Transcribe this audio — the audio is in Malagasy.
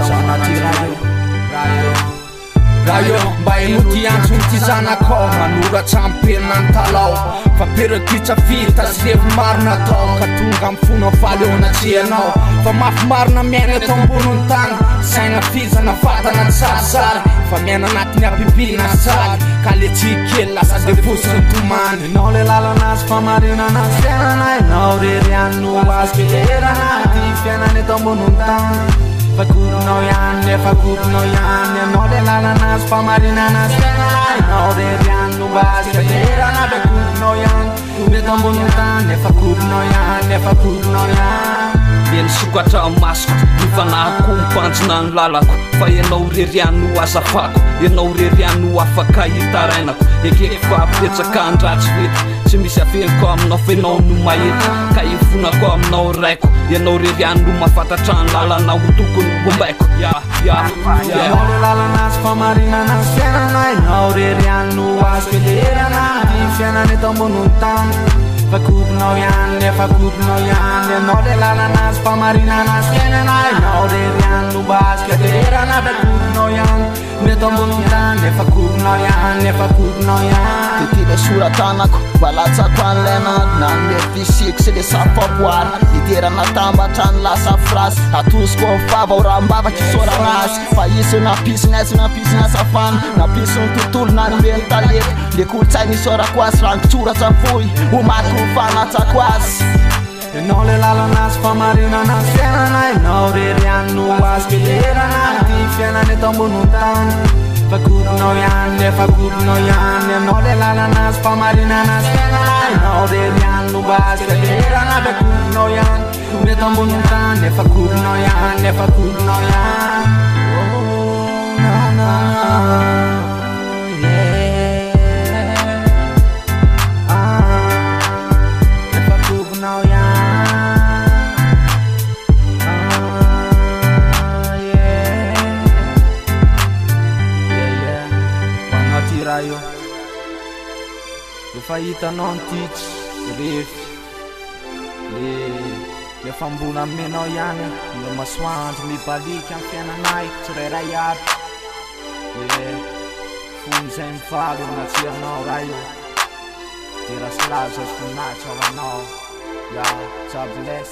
anaty raha io mba enoty antsony ty zanakao manoratra ampenina ny talao fa perotritra vita sy revo maro natao ka tonga amy fona faly eo anatrianao fa mafy marina miaina eto amboniny tany saigna fizana fatana ny sarisary fa miaina anatin'ny apipina saly ka le tsy kely lasa devosiny tomany enao le lalanazy famarinana ny fiainana enao rerianno azy kelerana ty fiainana eto amboniny tany fakoronao ihany nefa koronao ihany enao le lalanazy famarinana ny fiainana enao rerianno azy kelerana fakoronao ihany eto amboniny tany nefa koronao ihany nefa koronao ihany Eny sokatra masoko mifanahako mipanjina ny lalako fa enao rerianno azafako enao rerianno afaka hitarainako ekeko fa apetsaka andratsy vety tsy misy afeniko aminao fa enao no mahety ka ifonako aminao raiko enao rerianno mahafantatra ny lalana ho tokony hombaiko enao le lalanazy famarinana ny fiainana enao rerianno azy kelerana ty fiainana eto amboniny tany fakoronao ihany nefa koronao ihany enao le lalanazy famarinana ny fiainana enao rerianno azy kelerana fakoronao ihany meto amboniny tany nefa koronao ihany nefa koronao ihany ty le soratanako valatsako an'laina na le fisiko sy le safaboary iterana tambatra ny lasa frasy atosiko mifava rambavaky soranazy fa izy napisinazy napisinasafana napisiny tontolo nanomeny talety le kolotsaigny isorako azy rangotsoratra foy omaky mifanatsako azy enao le lalanazy famarinana ny fiainana enao rerianno azy kelerana ty fiainana eto amboniny tany fakoronao ihany nefa koronao ihany enao le lalanazy famarinana ny fiainana enao rerianno azy kelerana fakoronao ihany eto amboniny tany nefa koronao ihany nefa koronao ihany io efa hitanao nytitsy refy le fambona amenao ihany le masoandro mibalika amy fiainanay tsy rairay aby fony zay mifaly anatsiranao raha io de rasalaza voninahitra ho anao ya God bless